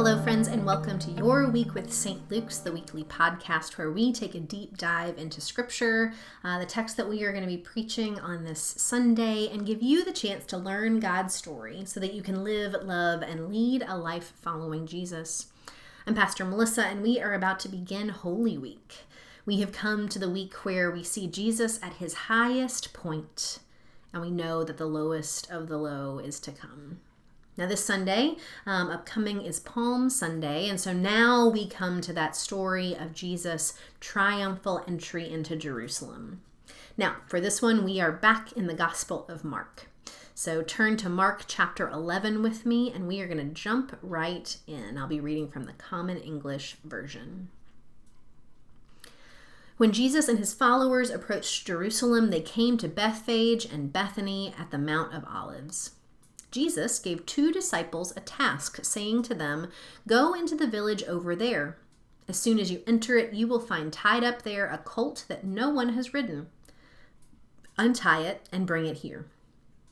Hello, friends, and welcome to Your Week with St. Luke's, the weekly podcast where we take a deep dive into Scripture, the text that we are going to be preaching on this Sunday, and give you the chance to learn God's story so that you can live, love, and lead a life following Jesus. I'm Pastor Melissa, and we are about to begin Holy Week. We have come to the week where we see Jesus at his highest point, and we know that the lowest of the low is to come. Now this Sunday, upcoming is Palm Sunday, and so now we come to that story of Jesus' triumphal entry into Jerusalem. Now, for this one, we are back in the Gospel of Mark. So turn to Mark chapter 11 with me, and we are going to jump right in. I'll be reading from the Common English Version. When Jesus and his followers approached Jerusalem, they came to Bethphage and Bethany at the Mount of Olives. Jesus gave 2 disciples a task, saying to them, "Go into the village over there. As soon as you enter it, you will find tied up there a colt that no one has ridden. Untie it and bring it here.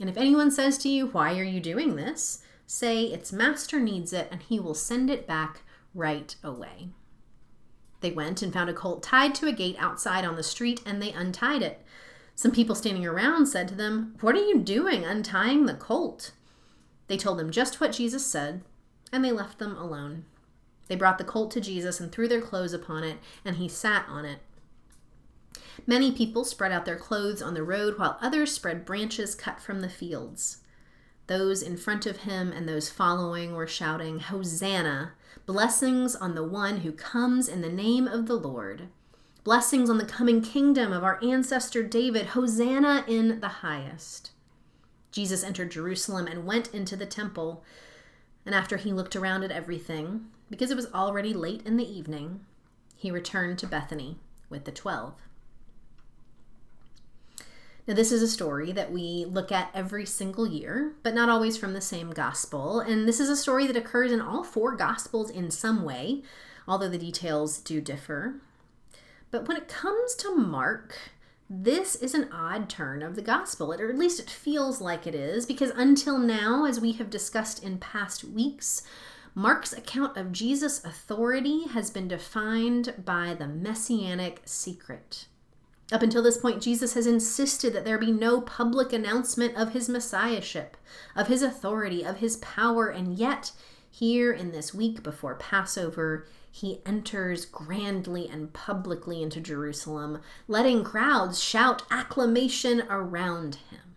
And if anyone says to you, 'Why are you doing this?' say, 'Its master needs it, and he will send it back right away.'" They went and found a colt tied to a gate outside on the street, and they untied it. Some people standing around said to them, "What are you doing untying the colt?" They told them just what Jesus said, and they left them alone. They brought the colt to Jesus and threw their clothes upon it, and he sat on it. Many people spread out their clothes on the road, while others spread branches cut from the fields. Those in front of him and those following were shouting, "Hosanna! Blessings on the one who comes in the name of the Lord. Blessings on the coming kingdom of our ancestor David. Hosanna in the highest." Jesus entered Jerusalem and went into the temple. And after he looked around at everything, because it was already late in the evening, he returned to Bethany with the 12. Now, this is a story that we look at every single year, but not always from the same gospel. And this is a story that occurs in all 4 gospels in some way, although the details do differ. But when it comes to Mark, this is an odd turn of the gospel, or at least it feels like it is, because until now, as we have discussed in past weeks, Mark's account of Jesus' authority has been defined by the messianic secret. Up until this point, Jesus has insisted that there be no public announcement of his messiahship, of his authority, of his power, and yet, here in this week before Passover, he enters grandly and publicly into Jerusalem, letting crowds shout acclamation around him.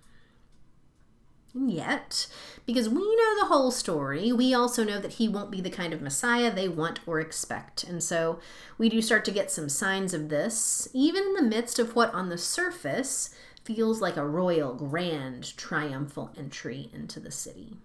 And yet, because we know the whole story, we also know that he won't be the kind of Messiah they want or expect. And so we do start to get some signs of this, even in the midst of what on the surface feels like a royal, grand, triumphal entry into the city.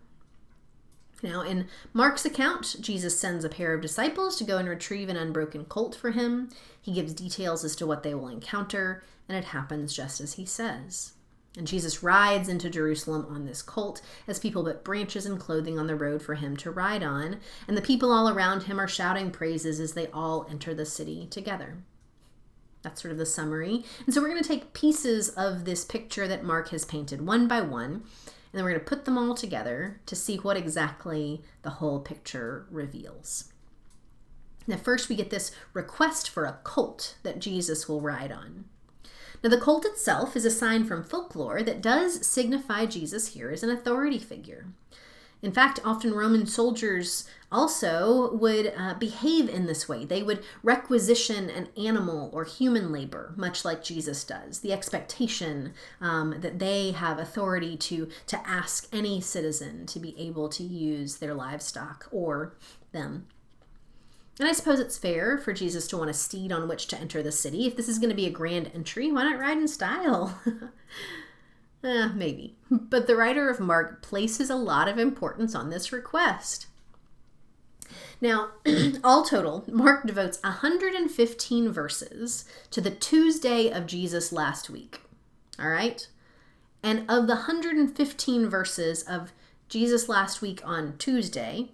Now, in Mark's account, Jesus sends a pair of disciples to go and retrieve an unbroken colt for him. He gives details as to what they will encounter, and it happens just as he says. And Jesus rides into Jerusalem on this colt as people put branches and clothing on the road for him to ride on, and the people all around him are shouting praises as they all enter the city together. That's sort of the summary. And so we're going to take pieces of this picture that Mark has painted one by one, and then we're going to put them all together to see what exactly the whole picture reveals. Now, first we get this request for a colt that Jesus will ride on. Now, the colt itself is a sign from folklore that does signify Jesus here as an authority figure. In fact, often Roman soldiers also would behave in this way. They would requisition an animal or human labor, much like Jesus does. The expectation that they have authority to ask any citizen to be able to use their livestock or them. And I suppose it's fair for Jesus to want a steed on which to enter the city. If this is going to be a grand entry, why not ride in style? Maybe. But the writer of Mark places a lot of importance on this request. Now, all total, Mark devotes 115 verses to the Tuesday of Jesus' last week. All right? And of the 115 verses of Jesus' last week on Tuesday,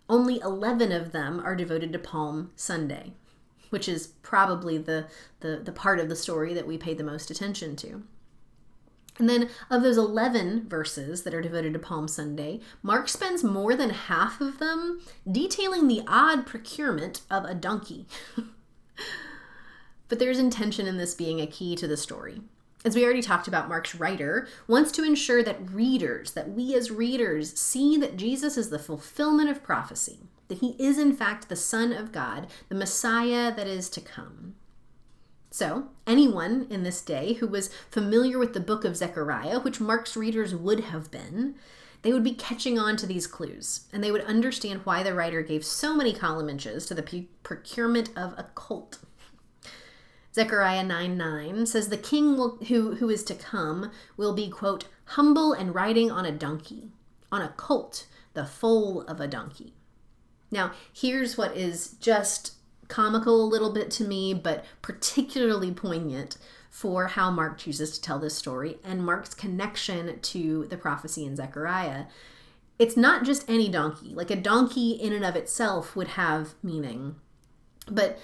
only 11 of them are devoted to Palm Sunday, which is probably the part of the story that we pay the most attention to. And then of those 11 verses that are devoted to Palm Sunday, Mark spends more than half of them detailing the odd procurement of a donkey. But there's intention in this being a key to the story. As we already talked about, Mark's writer wants to ensure that we as readers, see that Jesus is the fulfillment of prophecy, that he is in fact the Son of God, the Messiah that is to come. So, anyone in this day who was familiar with the book of Zechariah, which Mark's readers would have been, they would be catching on to these clues, and they would understand why the writer gave so many column inches to the procurement of a colt. Zechariah 9:9 says the king who is to come will be, quote, humble and riding on a donkey, on a colt, the foal of a donkey. Now, here's what is just comical a little bit to me, but particularly poignant for how Mark chooses to tell this story and Mark's connection to the prophecy in Zechariah. It's not just any donkey. Like a donkey in and of itself would have meaning. But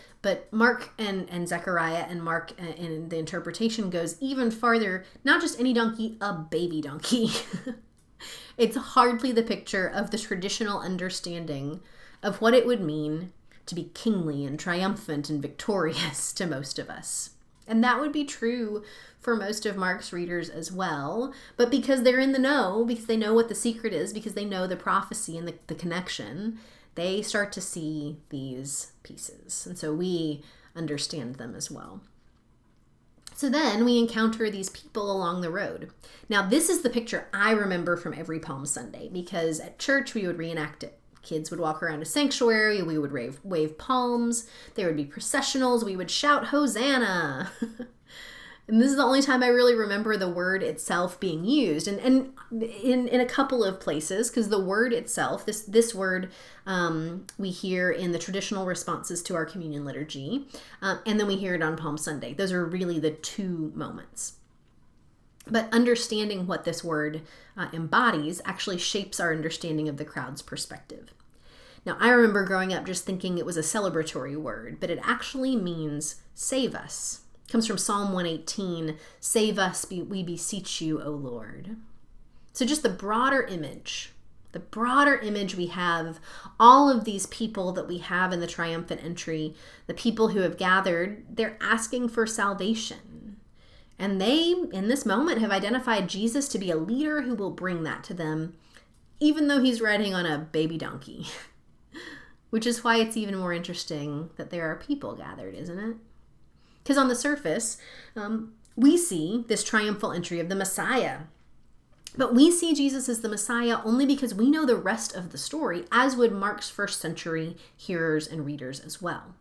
Mark and Zechariah and Mark and the interpretation goes even farther. Not just any donkey, a baby donkey. It's hardly the picture of the traditional understanding of what it would mean to be kingly and triumphant and victorious to most of us. And that would be true for most of Mark's readers as well. But because they're in the know, because they know what the secret is, because they know the prophecy and the connection, they start to see these pieces. And so we understand them as well. So then we encounter these people along the road. Now, this is the picture I remember from every Palm Sunday, because at church we would reenact it. Kids would walk around a sanctuary, we would wave palms, there would be processionals, we would shout, Hosanna! And this is the only time I really remember the word itself being used. And in a couple of places, because the word itself, this word we hear in the traditional responses to our communion liturgy, and then we hear it on Palm Sunday. Those are really the two moments. But understanding what this word embodies actually shapes our understanding of the crowd's perspective. Now, I remember growing up just thinking it was a celebratory word, but it actually means save us. It comes from Psalm 118, save us, we beseech you, O Lord. So just the broader image we have, all of these people that we have in the triumphant entry, the people who have gathered, they're asking for salvation. And they, in this moment, have identified Jesus to be a leader who will bring that to them, even though he's riding on a baby donkey. Which is why it's even more interesting that there are people gathered, isn't it? Because on the surface, we see this triumphal entry of the Messiah. But we see Jesus as the Messiah only because we know the rest of the story, as would Mark's first century hearers and readers as well.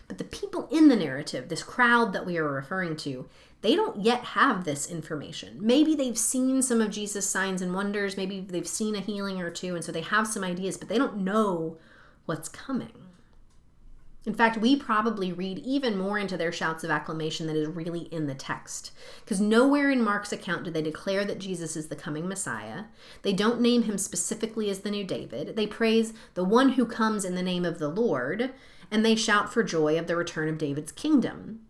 But the people in the narrative, this crowd that we are referring to, they don't yet have this information. Maybe they've seen some of Jesus' signs and wonders. Maybe they've seen a healing or two, and so they have some ideas, but they don't know what's coming. In fact, we probably read even more into their shouts of acclamation than is really in the text. Because nowhere in Mark's account do they declare that Jesus is the coming Messiah. They don't name him specifically as the new David. They praise the one who comes in the name of the Lord, and they shout for joy of the return of David's kingdom.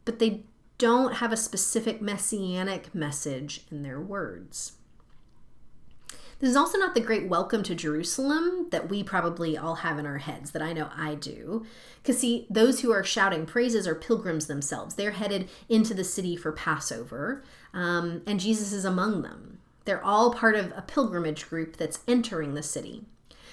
But they don't have a specific messianic message in their words. This is also not the great welcome to Jerusalem that we probably all have in our heads, that I know I do. Because see, those who are shouting praises are pilgrims themselves. They're headed into the city for Passover, and Jesus is among them. They're all part of a pilgrimage group that's entering the city.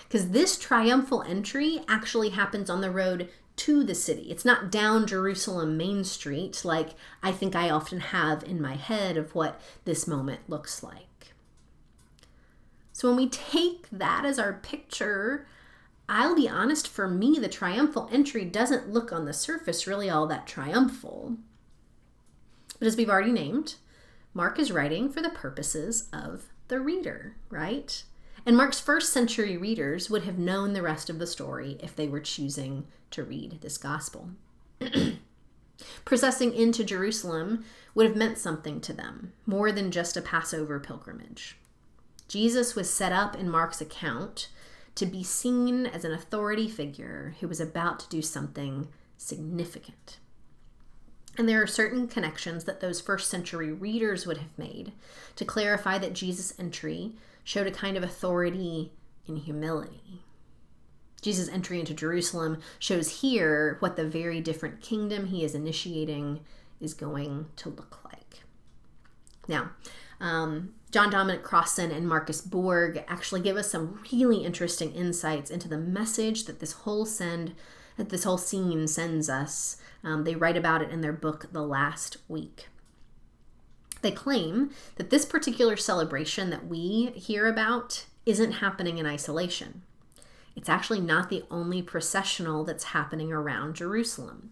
Because this triumphal entry actually happens on the road to the city. It's not down Jerusalem Main Street like I think I often have in my head of what this moment looks like. So when we take that as our picture, I'll be honest, for me, the triumphal entry doesn't look on the surface really all that triumphal. But as we've already named, Mark is writing for the purposes of the reader, right? And Mark's first century readers would have known the rest of the story if they were choosing to read this gospel. Processing into Jerusalem would have meant something to them, more than just a Passover pilgrimage. Jesus was set up in Mark's account to be seen as an authority figure who was about to do something significant. And there are certain connections that those first century readers would have made to clarify that Jesus' entry showed a kind of authority in humility. Jesus' entry into Jerusalem shows here what the very different kingdom he is initiating is going to look like. Now, John Dominic Crossan and Marcus Borg actually give us some really interesting insights into the message that this whole scene sends us. They write about it in their book, The Last Week. They claim that this particular celebration that we hear about isn't happening in isolation. It's actually not the only processional that's happening around Jerusalem.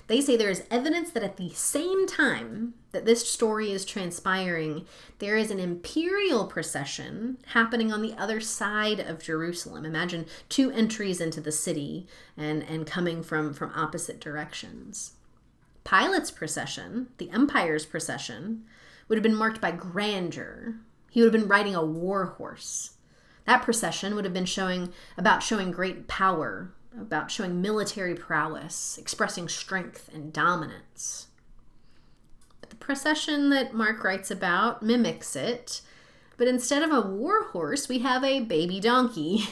They say there is evidence that at the same time that this story is transpiring, there is an imperial procession happening on the other side of Jerusalem. Imagine two entries into the city and coming from opposite directions. Pilate's procession, the empire's procession, would have been marked by grandeur. He would have been riding a war horse. That procession would have been showing great power, about showing military prowess, expressing strength and dominance. But the procession that Mark writes about mimics it, but instead of a war horse, we have a baby donkey.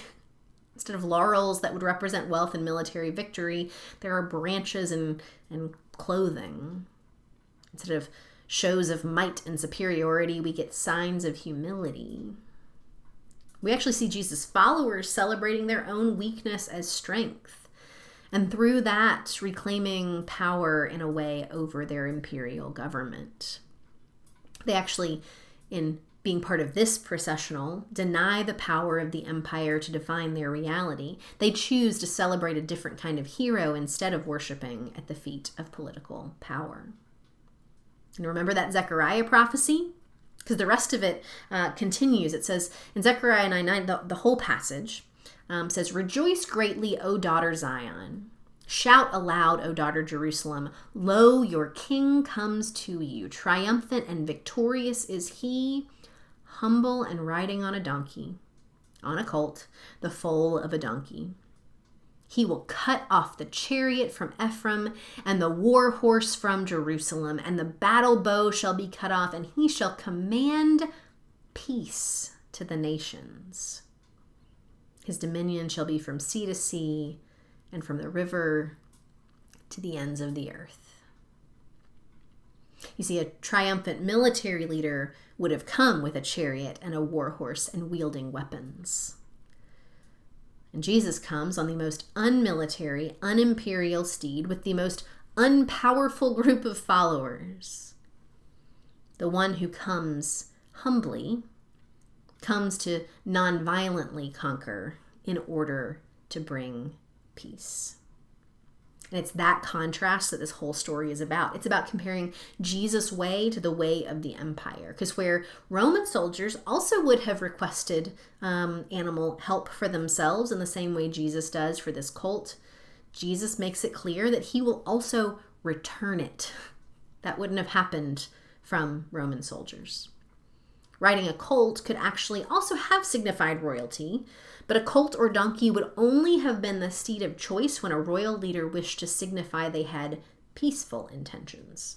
Instead of laurels that would represent wealth and military victory, there are branches and clothing. Instead of shows of might and superiority, we get signs of humility. We actually see Jesus' followers celebrating their own weakness as strength, and through that reclaiming power in a way over their imperial government. They actually, in being part of this processional, deny the power of the empire to define their reality. They choose to celebrate a different kind of hero instead of worshiping at the feet of political power. And remember that Zechariah prophecy? Because the rest of it continues. It says in Zechariah 9:9, the whole passage says, "Rejoice greatly, O daughter Zion. Shout aloud, O daughter Jerusalem. Lo, your king comes to you. Triumphant and victorious is he, humble and riding on a donkey, on a colt, the foal of a donkey. He will cut off the chariot from Ephraim and the war horse from Jerusalem, and the battle bow shall be cut off, and he shall command peace to the nations. His dominion shall be from sea to sea and from the river to the ends of the earth." You see, a triumphant military leader would have come with a chariot and a war horse and wielding weapons. And Jesus comes on the most unmilitary, unimperial steed with the most unpowerful group of followers. The one who comes humbly comes to non-violently conquer in order to bring peace. And it's that contrast that this whole story is about. It's about comparing Jesus' way to the way of the empire. Because where Roman soldiers also would have requested animal help for themselves in the same way Jesus does for this colt, Jesus makes it clear that he will also return it. That wouldn't have happened from Roman soldiers. Riding a colt could actually also have signified royalty, but a colt or donkey would only have been the steed of choice when a royal leader wished to signify they had peaceful intentions.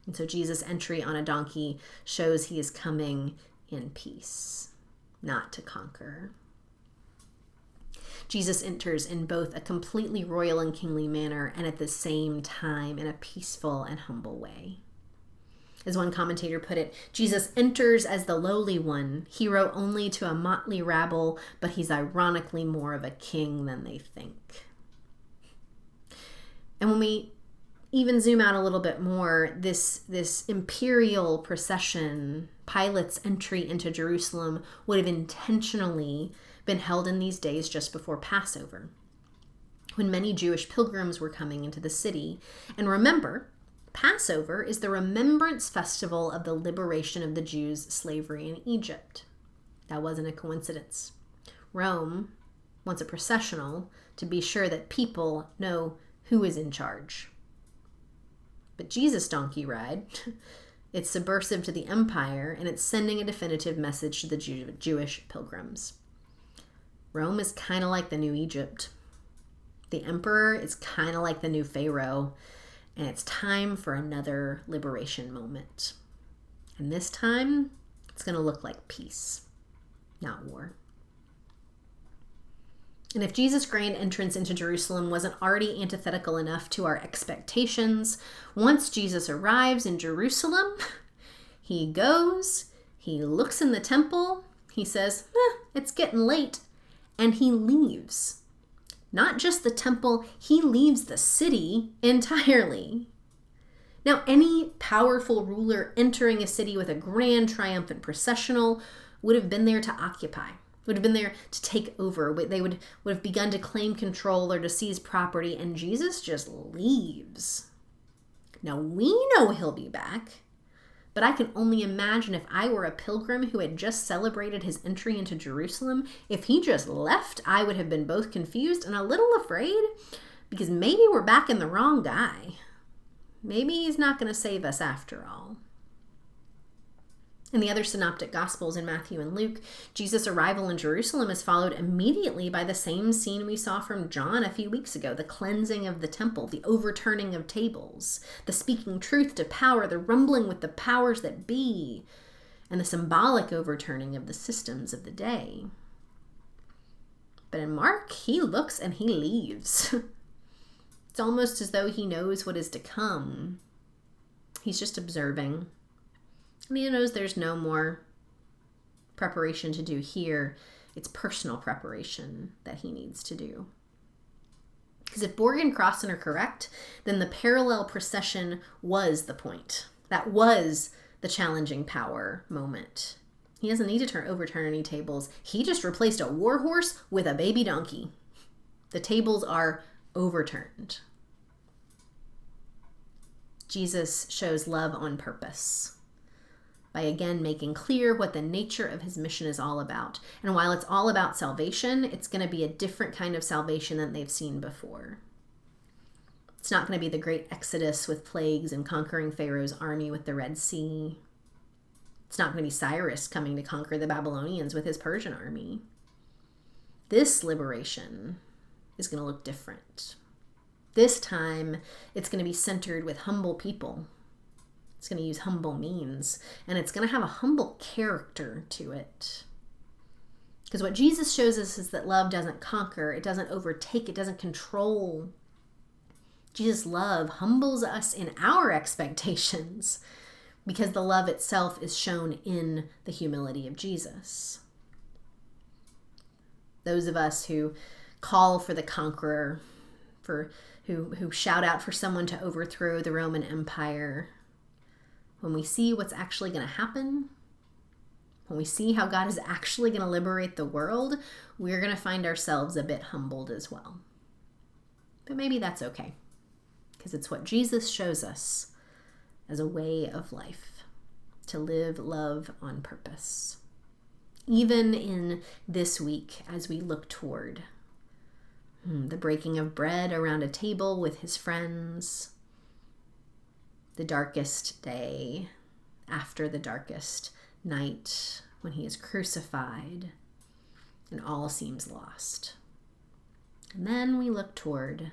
And so Jesus' entry on a donkey shows he is coming in peace, not to conquer. Jesus enters in both a completely royal and kingly manner and at the same time in a peaceful and humble way. As one commentator put it, Jesus enters as the lowly one, hero only to a motley rabble, but he's ironically more of a king than they think. And when we even zoom out a little bit more, this imperial procession, Pilate's entry into Jerusalem, would have intentionally been held in these days just before Passover, when many Jewish pilgrims were coming into the city. And remember, Passover is the remembrance festival of the liberation of the Jews' slavery in Egypt. That wasn't a coincidence. Rome wants a processional to be sure that people know who is in charge. But Jesus' donkey ride, it's subversive to the empire, and it's sending a definitive message to the Jewish pilgrims. Rome is kind of like the new Egypt. The emperor is kind of like the new Pharaoh. And it's time for another liberation moment. And this time, it's going to look like peace, not war. And if Jesus' grand entrance into Jerusalem wasn't already antithetical enough to our expectations, once Jesus arrives in Jerusalem, he goes, he looks in the temple, he says, it's getting late, and he leaves. Not just the temple, he leaves the city entirely. Now, any powerful ruler entering a city with a grand triumphant processional would have been there to occupy, would have been there to take over. They would have begun to claim control or to seize property, and Jesus just leaves. Now, we know he'll be back, but I can only imagine if I were a pilgrim who had just celebrated his entry into Jerusalem, if he just left, I would have been both confused and a little afraid, because maybe we're back in the wrong guy. Maybe he's not going to save us after all. In the other synoptic gospels in Matthew and Luke, Jesus' arrival in Jerusalem is followed immediately by the same scene we saw from John a few weeks ago, the cleansing of the temple, the overturning of tables, the speaking truth to power, the rumbling with the powers that be, and the symbolic overturning of the systems of the day. But in Mark, he looks and he leaves. It's almost as though he knows what is to come. He's just observing. And he knows there's no more preparation to do here. It's personal preparation that he needs to do. Because if Borg and Crossan are correct, then the parallel procession was the point. That was the challenging power moment. He doesn't need to overturn any tables. He just replaced a war horse with a baby donkey. The tables are overturned. Jesus shows love on purpose by again making clear what the nature of his mission is all about. And while it's all about salvation, it's going to be a different kind of salvation than they've seen before. It's not going to be the great exodus with plagues and conquering Pharaoh's army with the Red Sea. It's not going to be Cyrus coming to conquer the Babylonians with his Persian army. This liberation is going to look different. This time, it's going to be centered with humble people. It's going to use humble means, and it's going to have a humble character to it. Because what Jesus shows us is that love doesn't conquer, it doesn't overtake, it doesn't control. Jesus' love humbles us in our expectations because the love itself is shown in the humility of Jesus. Those of us who call for the conqueror, who shout out for someone to overthrow the Roman Empire, when we see what's actually going to happen, when we see how God is actually going to liberate the world, we're going to find ourselves a bit humbled as well. But maybe that's okay, because it's what Jesus shows us as a way of life, to live love on purpose. Even in this week, as we look toward the breaking of bread around a table with his friends, the darkest day after the darkest night when he is crucified and all seems lost. And then we look toward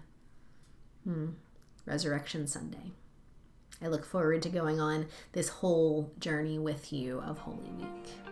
Resurrection Sunday. I look forward to going on this whole journey with you of Holy Week.